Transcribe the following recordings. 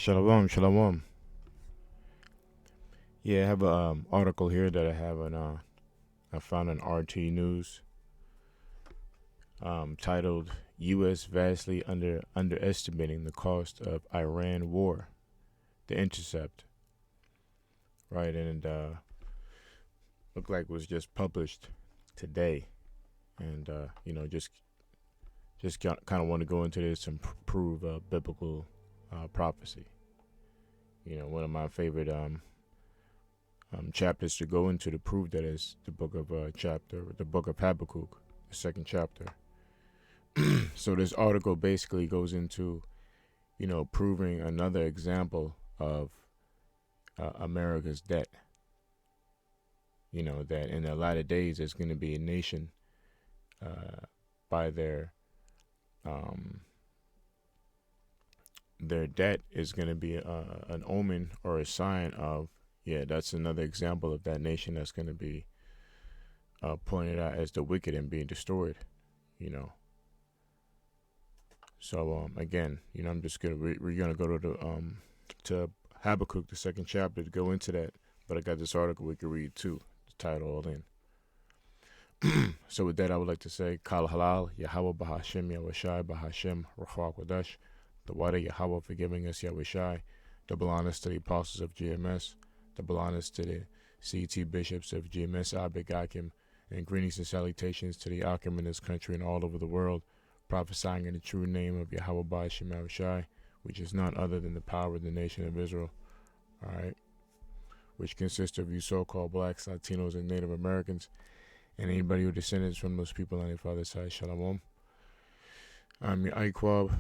Shalom, shalom. Yeah, I have a article here that I found on RT News, titled "U.S. vastly underestimating the cost of Iran war." The Intercept, right, and looked like it was just published today, and just kind of want to go into this and prove biblical prophecy. One of my favorite chapters to go into to prove that is the book of Habakkuk, the second chapter. So this article basically goes into, proving another example of America's debt. That in the latter days there's going to be a nation by um, their debt is going to be an omen or a sign of, yeah, that's another example of that nation that's going to be pointed out as the wicked and being destroyed. You know. So again, I'm just gonna we're gonna go to Habakkuk, the second chapter, to go into that. But I got this article we can read too. The title all in. So with that, I would like to say, Kal Halal, Yahweh Bahashem, Yahushai Bahashem, Ruach Kodesh, the water Yahweh for giving us Yahushai, double honors to the apostles of GMS, double honors to the CT bishops of GMS, Abig Akim, and greetings and salutations to the Akim in this country and all over the world, prophesying in the true name of Yahweh Bahashem Yahushai, which is none other than the power of the nation of Israel. Alright? Which consists of you so-called blacks, Latinos, and Native Americans, and anybody who descended from those people on their father's side. Shalom. I'm your Iquab.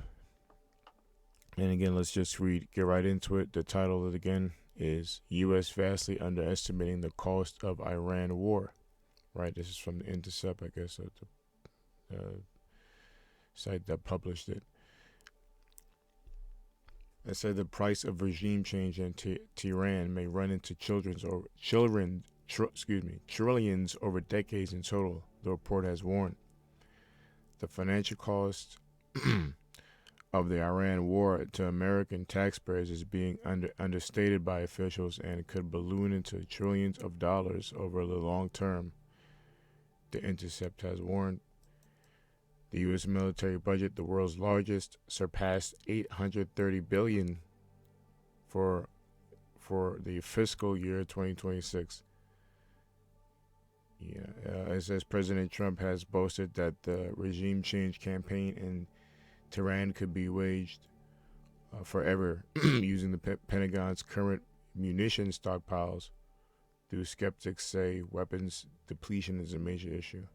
And again, let's just get right into it. The title of it again is U.S. vastly underestimating the cost of Iran war. Right? This is from the Intercept, I guess, the site that published it. It said the price of regime change in Tehran may run into trillions over decades in total, the report has warned. The financial cost of the Iran war to American taxpayers is being understated by officials and could balloon into trillions of dollars over the long term, The Intercept has warned. The U.S. military budget, the world's largest, surpassed $830 billion for the fiscal year 2026. It says President Trump has boasted that the regime change campaign in Tehran could be waged forever using the Pentagon's current munition stockpiles. Though skeptics say weapons depletion is a major issue.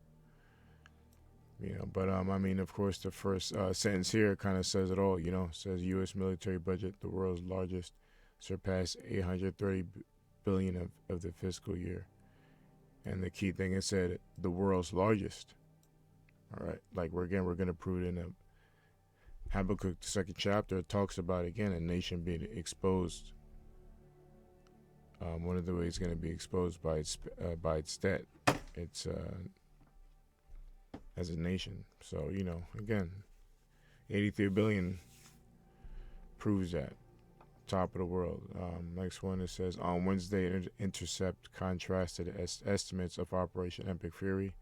But I mean, of course, the first sentence here kind of says it all. It says U.S. military budget, the world's largest, surpassed $830 billion of the fiscal year. And the key thing, it said the world's largest. All right, like we're going to prove it in Habakkuk, the second chapter. It talks about again a nation being exposed. One of the ways it's going to be exposed by its debt. It's as a nation. So, again, 83 billion proves that. Top of the world. Next one, it says, on Wednesday, Intercept contrasted estimates of Operation Epic Fury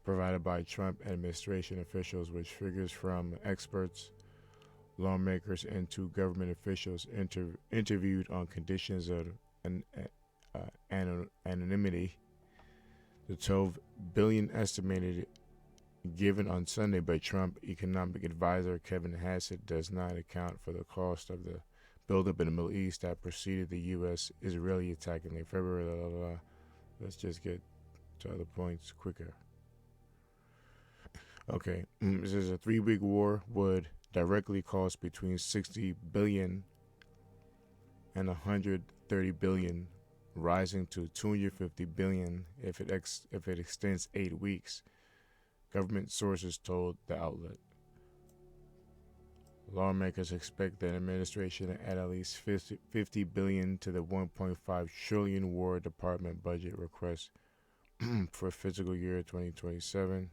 provided by Trump administration officials, which figures from experts, lawmakers, and two government officials interviewed on conditions of anonymity. The 12 billion estimated given on Sunday by Trump economic advisor Kevin Hassett does not account for the cost of the buildup in the Middle East that preceded the U.S.-Israeli attack in late February. Let's just get to other points quicker. Okay, this is a 3-week war would directly cost between 60 billion and 130 billion, rising to 250 billion if it extends 8 weeks. Government sources told the outlet. Lawmakers expect the administration to add at least 50 billion to the 1.5 trillion War Department budget request for fiscal year 2027.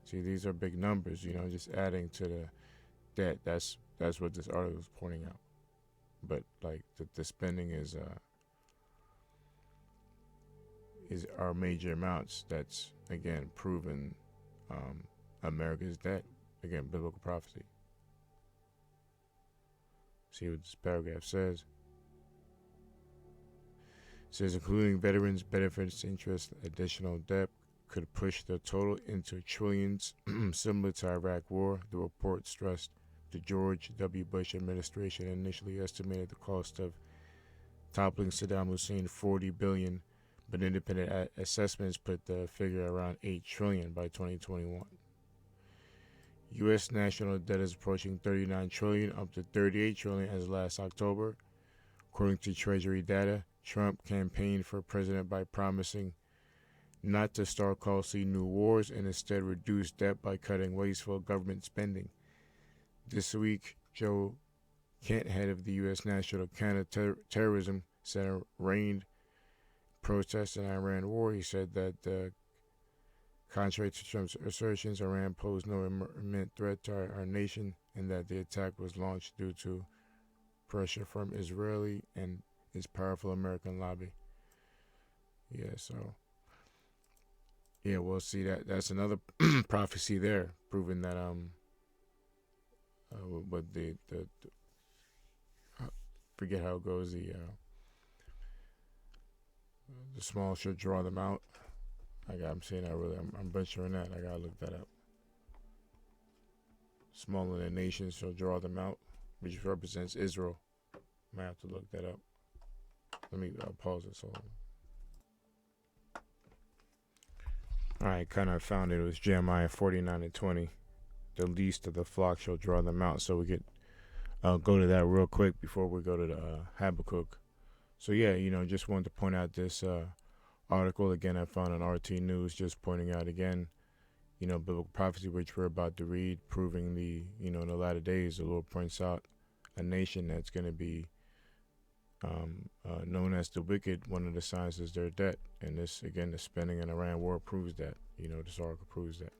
See, these are big numbers, just adding to the debt. That's what this article is pointing out. but like the spending is our major amounts. That's again proven America's debt. Again, biblical prophecy. See what this paragraph says. It says including veterans benefits, interest, additional debt could push the total into trillions, similar to Iraq War. The report stressed the George W. Bush administration initially estimated the cost of toppling Saddam Hussein $40 billion, but independent assessments put the figure around $8 trillion by 2021. U.S. national debt is approaching $39 trillion, up to $38 trillion as last October. According to Treasury data, Trump campaigned for president by promising not to start costly new wars and instead reduce debt by cutting wasteful government spending. This week, Joe Kent, head of the U.S. National Counterterrorism Center, reigned protests in Iran war. He said that contrary to Trump's assertions, Iran posed no imminent threat to our nation and that the attack was launched due to pressure from Israeli and its powerful American lobby. Yeah, so yeah, we'll see that's another prophecy there, proving that but the forget how it goes. The small should draw them out. I'm saying that really. I'm butchering that. I gotta look that up. Smaller than nations shall draw them out, which represents Israel. Might have to look that up. Let me pause this. Hold on. All right, kind of found it. It was Jeremiah 49:20. The least of the flock shall draw them out. So we could go to that real quick before we go to the Habakkuk. So yeah, just wanted to point out this article again. I found on RT News, just pointing out again, biblical prophecy, which we're about to read, proving in the latter days, the Lord points out a nation that's going to be known as the wicked. One of the signs is their debt, and this again, the spending in Iran war proves that. This article proves that.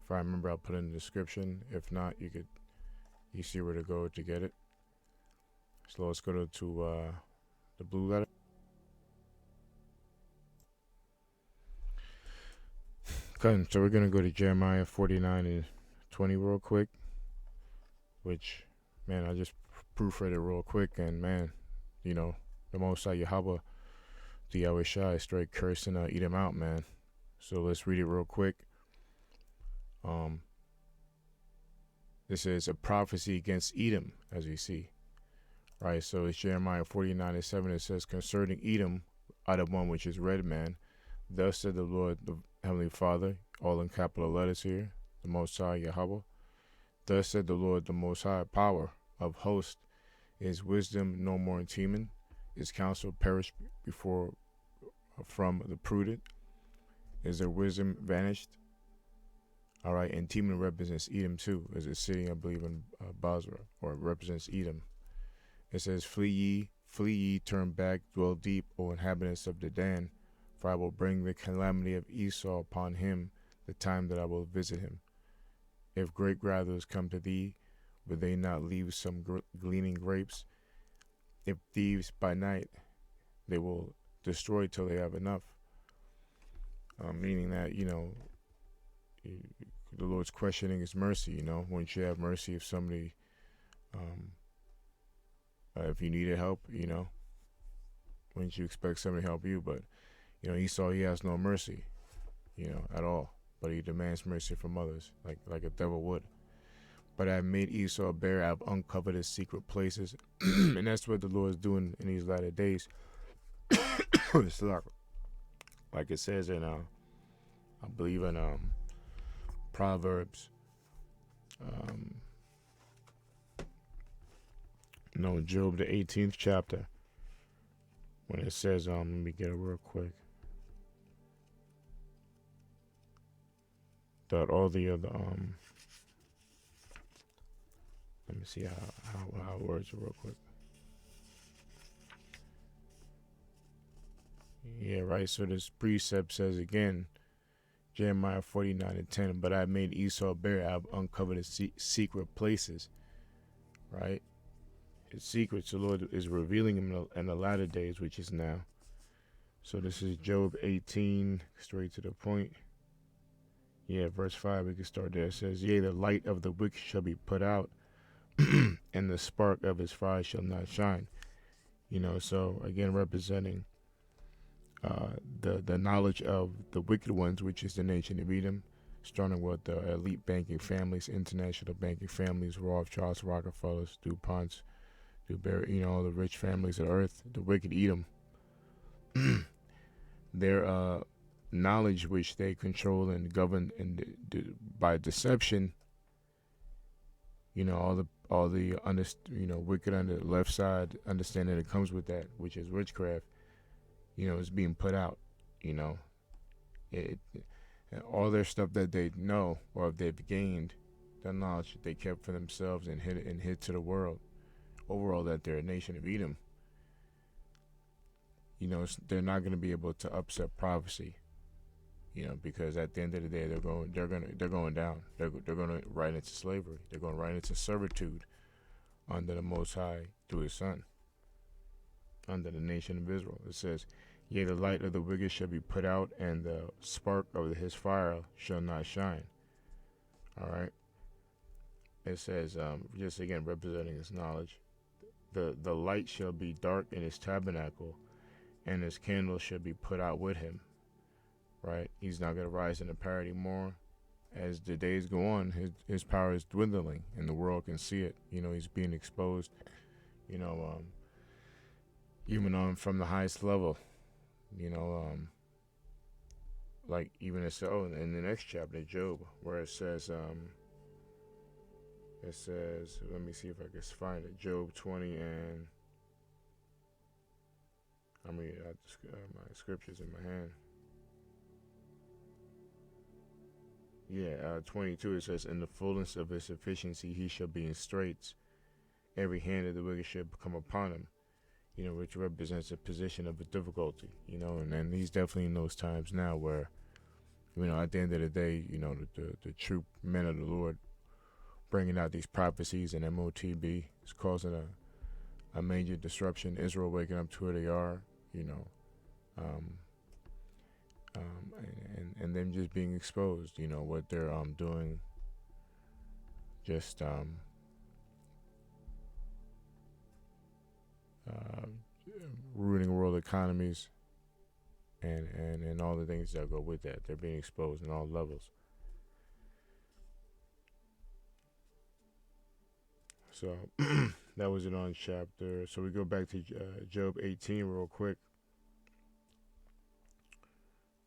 If I remember, I'll put it in the description. If not, you see where to go to get it. So let's go to the blue letter. Okay, so we're gonna go to Jeremiah 49:20 real quick. Which, man, I just proofread it real quick, and man, the Most High Yahweh, the Yahweh Shai, is straight cursing eat him out, man. So let's read it real quick. This is a prophecy against Edom, as we see. Right, so it's Jeremiah 49:7. It says, concerning Edom, out of one which is red man, thus said the Lord, the Heavenly Father, all in capital letters here, the Most High Yahweh. Thus said the Lord, the Most High power of hosts, is wisdom no more in Teman, is counsel perished before from the prudent, is their wisdom vanished. All right, and Teman represents Edom too, as a city, I believe, in Basra, or it represents Edom. It says, flee ye, turn back, dwell deep, O inhabitants of Dedan, for I will bring the calamity of Esau upon him, the time that I will visit him. If grape gatherers come to thee, would they not leave some gleaning grapes? If thieves by night, they will destroy till they have enough. Meaning that, the Lord's questioning his mercy, Wouldn't you have mercy if somebody, if you needed help, wouldn't you expect somebody to help you? But, Esau, he has no mercy, at all. But he demands mercy from others, like a devil would. But I have made Esau bare, I have uncovered his secret places. And that's what the Lord is doing in these latter days. It's like it says in, I believe in Proverbs, Job, the 18th chapter, when it says, let me get it real quick, that all the other, let me see how it words real quick. Yeah, right. So this precept says again, Jeremiah 49:10, but I have made Esau bare, I have uncovered his secret places, right? his secrets. The Lord is revealing them in the latter days, which is now. So this is Job 18, straight to the point. Yeah, verse 5, we can start there. It says, yea, the light of the wicked shall be put out, and the spark of his fire shall not shine. So again, representing the knowledge of the wicked ones, which is the nation of Edom, starting with the elite banking families, international banking families, Rothschilds, Rockefellers, DuPonts, all the rich families of earth, the wicked Edom. Their knowledge, which they control and govern by deception, all the wicked on the left side, understanding that comes with that, which is witchcraft, is being put out. It all their stuff that they know or they've gained, the knowledge that they kept for themselves and hid to the world. Overall, that they're a nation of Edom. They're not going to be able to upset prophecy. Because at the end of the day, they're going down. They're going to right into slavery. They're going right into servitude under the Most High through His Son, under the nation of Israel. It says, yea, the light of the wicked shall be put out, and the spark of his fire shall not shine. All right. It says, just again representing his knowledge, the light shall be dark in his tabernacle, and his candle shall be put out with him. Right? He's not going to rise in the power anymore. As the days go on, his power is dwindling, and the world can see it. He's being exposed. Even on from the highest level. Like even in the next chapter, Job, where it says, let me see if I can find it. Job 20 and I'm reading out my scriptures in my hand. Yeah, 22, it says, in the fullness of his sufficiency he shall be in straits. Every hand of the wicked shall come upon him, which represents a position of a difficulty, and he's definitely in those times now where, at the end of the day, the true men of the Lord bringing out these prophecies and MOTB is causing a major disruption. Israel waking up to who they are, and them just being exposed, what they're doing, just ruining world economies and all the things that go with that. They're being exposed in all levels. So that was it on chapter. So we go back to Job 18 real quick.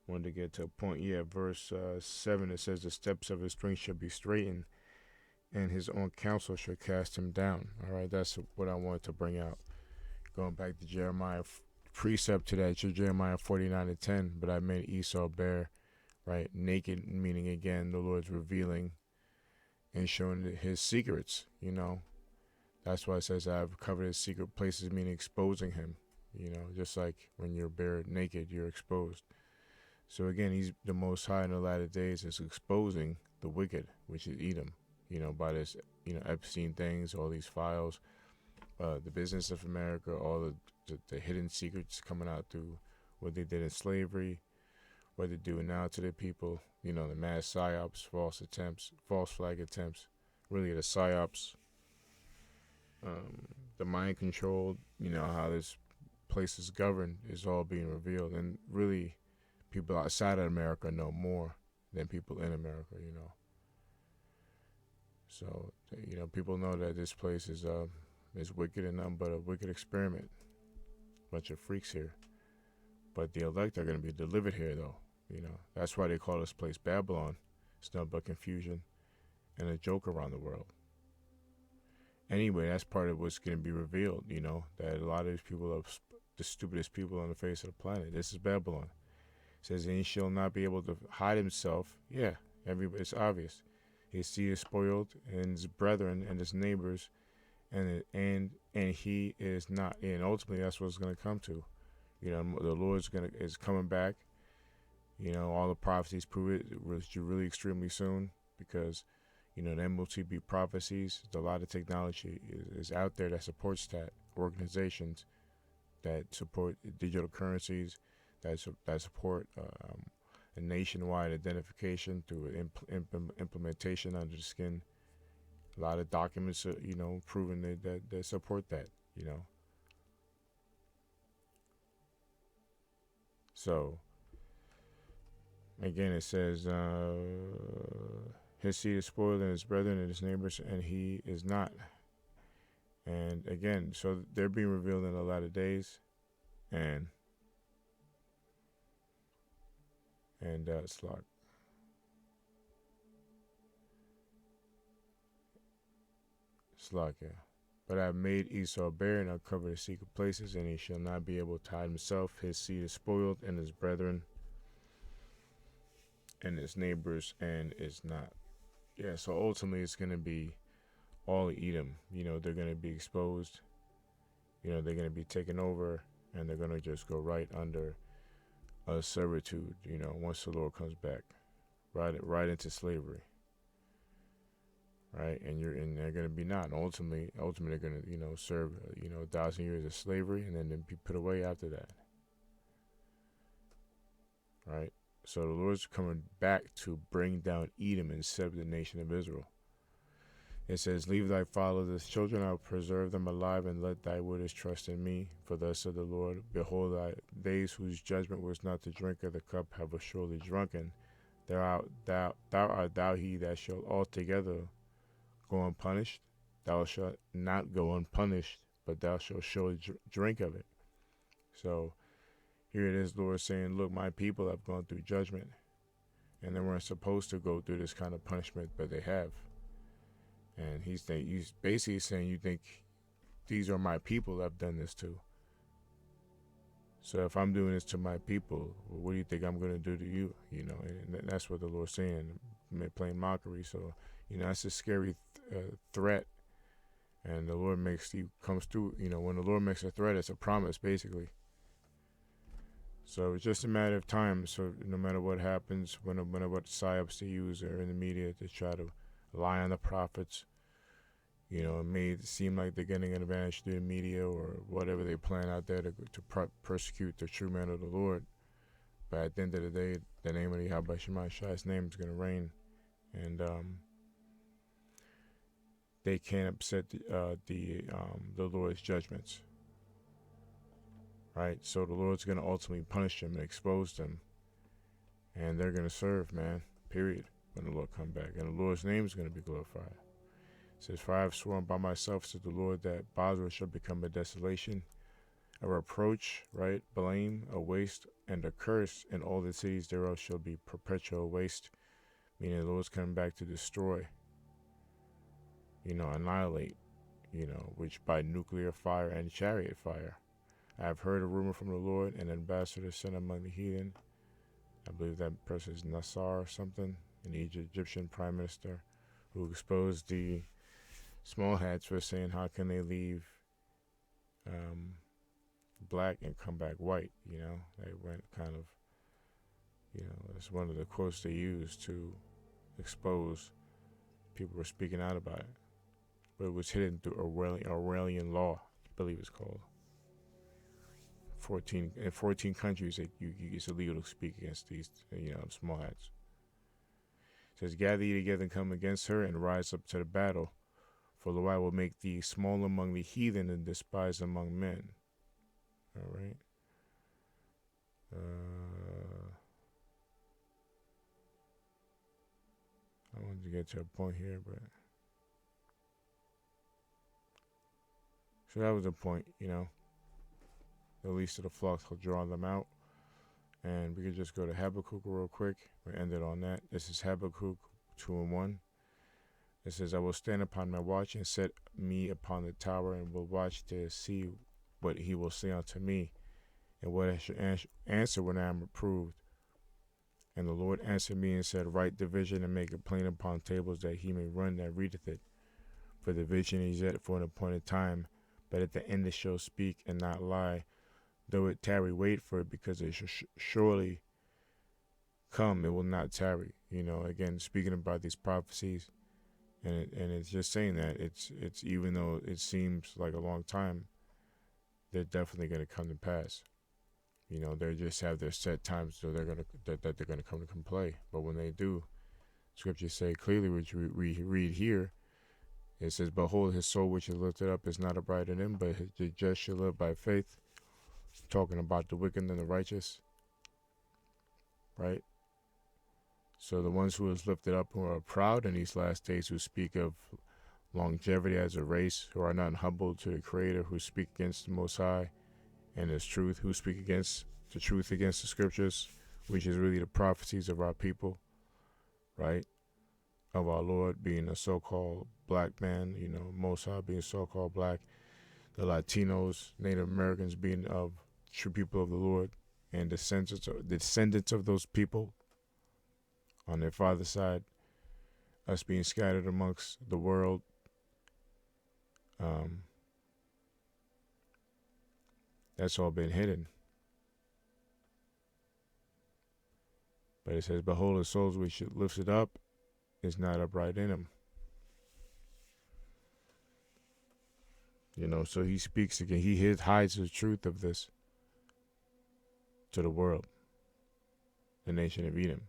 Wanted to get to a point. Yeah, verse 7, it says, the steps of his strength shall be straightened, and his own counsel shall cast him down. All right, that's what I wanted to bring out. Going back to Jeremiah, precept to that, Jeremiah 49:10, but I made Esau bare, right, naked, meaning again, the Lord's revealing and showing his secrets, That's why it says I've covered his secret places, meaning exposing him, just like when you're bare naked, you're exposed. So again, he's the Most High in the latter days is exposing the wicked, which is Edom, by this, Epstein things, all these files, the business of America, all the hidden secrets coming out through what they did in slavery, what they're doing now to their people, the mass psyops, false attempts, false flag attempts, really the psyops, the mind control, how this place is governed is all being revealed. And really, people outside of America know more than people in America, So, people know that this place is wicked and nothing but a wicked experiment. Bunch of freaks here. But the elect are going to be delivered here, though. That's why they call this place Babylon. It's nothing but confusion and a joke around the world. Anyway, that's part of what's going to be revealed, that a lot of these people are the stupidest people on the face of the planet. This is Babylon. It says, and he shall not be able to hide himself. Yeah, it's obvious. His seed is spoiled, and his brethren and his neighbors, and he is not. And ultimately, that's what it's going to come to. The Lord is coming back. All the prophecies prove it really extremely soon, because The MOTB prophecies, a lot of technology is out there that supports that. Organizations that support digital currencies, that support a nationwide identification through implementation under the skin. A lot of documents, proving that support that. So, again, it says, his seed is spoiled and his brethren and his neighbors, and he is not. And again, so they're being revealed in the latter days, and Slack. Yeah. But I have made Esau bare, and I've covered his secret places, and he shall not be able to hide himself. His seed is spoiled, and his brethren, and his neighbors, and is not. Yeah, so ultimately it's going to be all Edom. They're going to be exposed. They're going to be taken over, and they're going to just go right under a servitude, once the Lord comes back, right into slavery. Right, and they're going to be not. Ultimately, they're going to, serve, 1,000 years of slavery, and then be put away after that. Right, so the Lord's coming back to bring down Edom and set up the nation of Israel. It says, "Leave thy fatherless children; I will preserve them alive, and let thy widows trust in me. For thus said the Lord: Behold, they whose judgment was not to drink of the cup have surely drunken. Thou art thou he that shall altogether go unpunished. Thou shalt not go unpunished, but thou shalt surely drink of it." So here it is, Lord saying, look, my people have gone through judgment, and they weren't supposed to go through this kind of punishment, but they have. And he's basically saying, you think these are my people I've done this to. So if I'm doing this to my people, well, what do you think I'm going to do to you? And that's what the Lord's saying, playing mockery. So, that's a scary threat. And the Lord comes through, when the Lord makes a threat, it's a promise, basically. So it's just a matter of time. So no matter what happens, what psyops they use or in the media to try to lie on the prophets, it may seem like they're getting an advantage through the media or whatever they plan out there to persecute the true man of the Lord. But at the end of the day, the name of Yahweh Shema Shai's name is going to reign. And they can't upset the Lord's judgments. Right? So the Lord's going to ultimately punish them and expose them. And they're going to serve, man. Period. When the Lord come back. And the Lord's name is going to be glorified. It says, "For I have sworn by myself, said the Lord, that Basra shall become a desolation, a reproach," right? "Blame, a waste, and a curse, and all the cities thereof shall be perpetual waste." Meaning the Lord's coming back to destroy, annihilate, which by nuclear fire and chariot fire. "I have heard a rumor from the Lord, an ambassador sent among the heathen." I believe that person is Nassar or something, an Egyptian prime minister, who exposed the small hats for saying, how can they leave black and come back white? They went kind of, it's one of the quotes they used to expose. People were speaking out about it. But it was hidden through Aurelian law, I believe it's called. 14 countries, it's illegal to speak against these, small hats. It says, "Gather ye together and come against her, and rise up to the battle. For lo, I will make thee small among the heathen and despised among men." All right. I wanted to get to a point here, but so that was the point, The least of the flocks will draw them out. And we could just go to Habakkuk real quick. We ended on that. This is Habakkuk 2:1. It says, "I will stand upon my watch and set me upon the tower, and will watch to see what he will say unto me, and what I should answer when I am reproved. And the Lord answered me and said, Write the vision and make it plain upon tables, that he may run that readeth it. For the vision is yet for an appointed time, but at the end it shall speak and not lie. Though it tarry, wait for it, because it shall surely come, it will not tarry." Again, speaking about these prophecies, And it's just saying that it's even though it seems like a long time, they're definitely going to come to pass. They just have their set times, so that they're gonna come to play. But when they do, scriptures say clearly, which we read here, it says, "Behold, his soul which is lifted up is not upright in him, but the just shall live by faith." Talking about the wicked and the righteous, right? So the ones who is lifted up, who are proud in these last days, who speak of longevity as a race, who are not humble to the Creator, who speak against the Most High and His truth, who speak against the truth, against the scriptures, which is really the prophecies of our people, right? Of our Lord being a so-called black man, Most High being so-called black, the Latinos, Native Americans being of true people of the Lord, and descendants of those people on their father's side, us being scattered amongst the world. That's all been hidden. But it says, "Behold, the souls which lifted up is not upright in him." So he speaks again. He hides the truth of this to the world, the nation of Edom,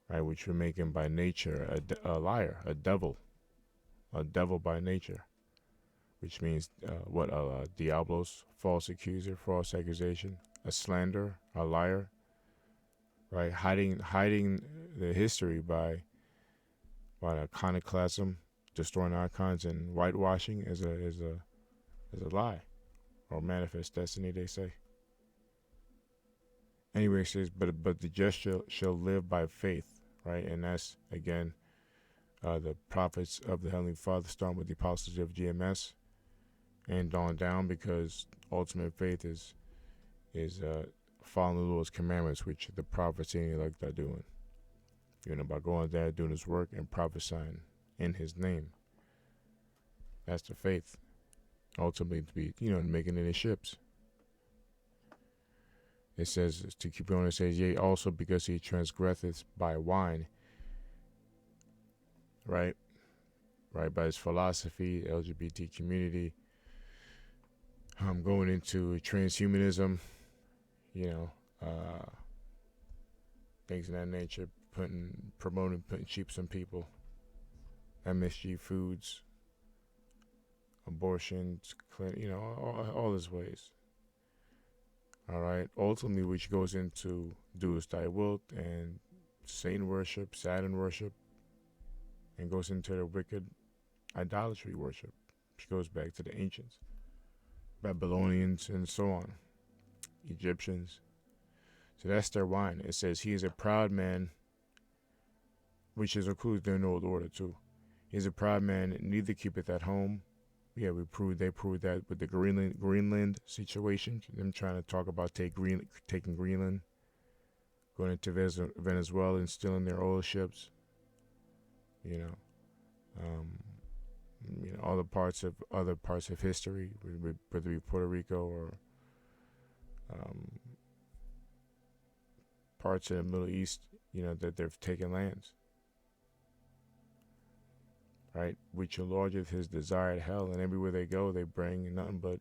right? Which would make him by nature a liar, a devil by nature, which means diablos, false accuser, false accusation, a slanderer, a liar, right? Hiding the history by iconoclasm, destroying icons, and whitewashing as a lie or manifest destiny, they say. Anyway, it says, but the just shall live by faith, right? And that's again the prophets of the Heavenly Father, starting with the apostles of GMS and on down, because ultimate faith is following the Lord's commandments, which the prophets and the elect are doing. By going there, doing His work, and prophesying in His name. That's the faith. Ultimately, to be, making it in ships. It says, to keep going, it says, "Yea, also because he transgresseth by wine," right? Right, by his philosophy, LGBT community, going into transhumanism, things of that nature, putting chips on people, MSG foods, abortions, all his ways. All right, ultimately, which goes into doest thy will and Satan worship, Saturn worship, and goes into the wicked idolatry worship, which goes back to the ancients, Babylonians, and so on, Egyptians. So that's their wine. It says, "He is a proud man," which is includes their old order too. "He is a proud man, neither keepeth at home." Yeah, they proved that with the Greenland situation. Them trying to talk about taking Greenland, going into Venezuela and stealing their oil ships. Other parts of history, whether it be Puerto Rico or parts of the Middle East, that they've taken lands. Right, which enlargeth his desired hell, and everywhere they go, they bring nothing but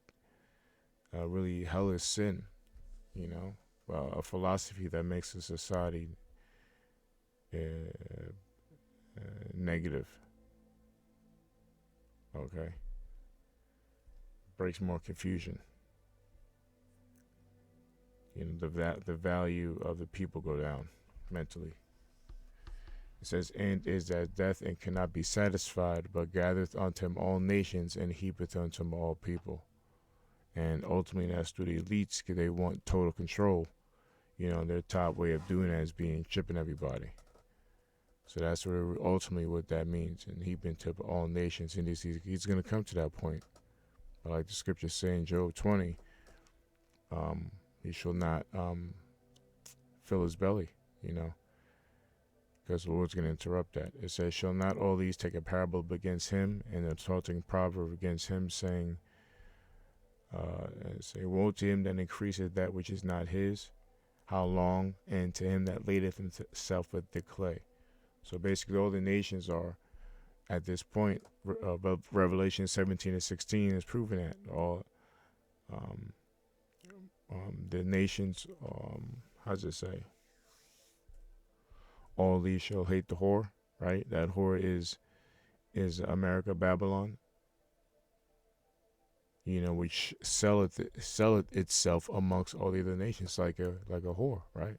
really hellish sin. A philosophy that makes a society negative. Okay, breaks more confusion. The value of the people go down mentally. It says, "And is as death, and cannot be satisfied, but gathereth unto him all nations, and heapeth unto him all people." And ultimately, that's through the elites, because they want total control. Their top way of doing that is chipping everybody. So that's ultimately what that means. And heaping to all nations, and he's going to come to that point. But like the scriptures say in Job 20, he shall not fill his belly, because the Lord's going to interrupt that. It says, "Shall not all these take a parable against him, and a taunting proverb against him, saying, woe to him that increaseth that which is not his, how long, and to him that ladeth himself with the clay." So basically, all the nations are at this point, Revelation 17 and 16 is proving that all um, the nations, how does it say? All these shall hate the whore, right? That whore is America, Babylon, which selleth itself amongst all the other nations like a whore, right?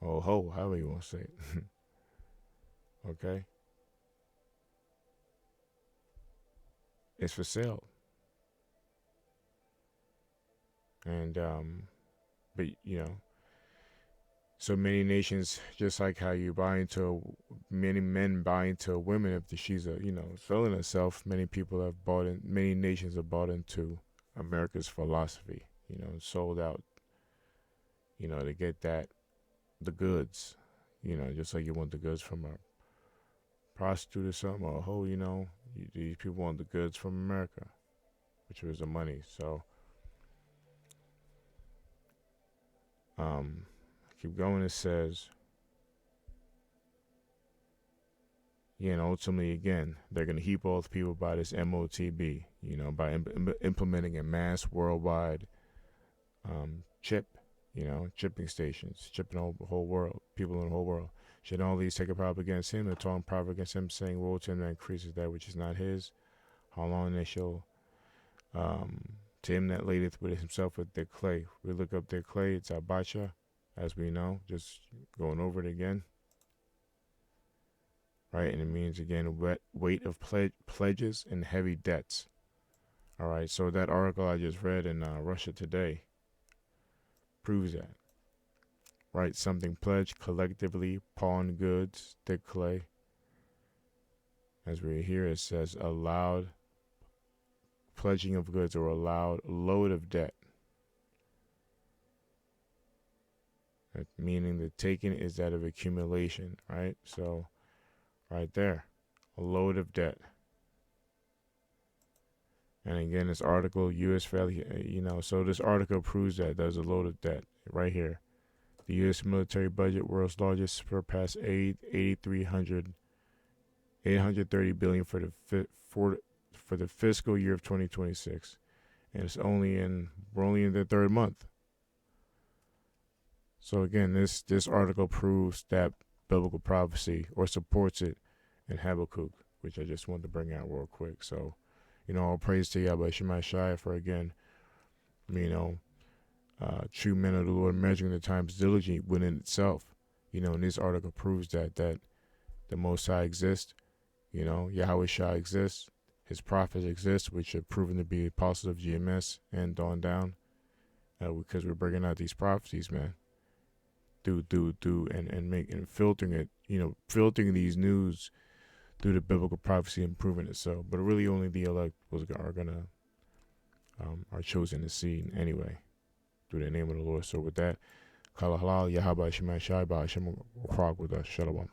Oh ho, however you want to say it. Okay, it's for sale, and but so many nations, just like how you buy into many men buy into a woman if she's selling herself. Many people have bought in. Many nations have bought into America's philosophy. Sold out. To get the goods. Just like you want the goods from a prostitute or something, or a hoe. These people want the goods from America, which was the money. So, keep going. It says. Ultimately, again, they're going to heap all the people by this MOTB, by implementing a mass worldwide chip, chipping stations, chipping the whole world, people in the whole world. Should all these take a proud against him, and talking proud against him, saying, woe to him that increases that which is not his. How long they shall, to him that ladeth with himself with their clay. We look up their clay, it's Abacha, as we know, just going over it again. Right, and it means again weight of pledges and heavy debts. All right, so that article I just read in Russia Today proves that. Right, something pledged collectively, pawn goods, thick clay. As we hear, it says allowed pledging of goods or allowed load of debt. Meaning the taking is that of accumulation, right? So right there, a load of debt. And again, this article, U.S. Valley, so this article proves that there's a load of debt right here. The U.S. military budget, world's largest, surpassed 830 billion for the fiscal year of 2026, and we're only in the third month. So again, this article proves that biblical prophecy or supports it in Habakkuk, which I just wanted to bring out real quick. So, all praise to Yahweh Shemai Shai for again, true men of the Lord measuring the times diligently within itself. And this article proves that the Most High exists. Yahweh Shai exists. His prophets exist, which are proven to be apostles of GMS and Dawn Down, because we're bringing out these prophecies, man. And filtering it, filtering these news through the biblical prophecy and proving it so. But really, only the elect are chosen to see anyway, through the name of the Lord. So with that, Kala Halal, Yahweh Shemai Shai, Ba Hashem Krog with us. Shalom.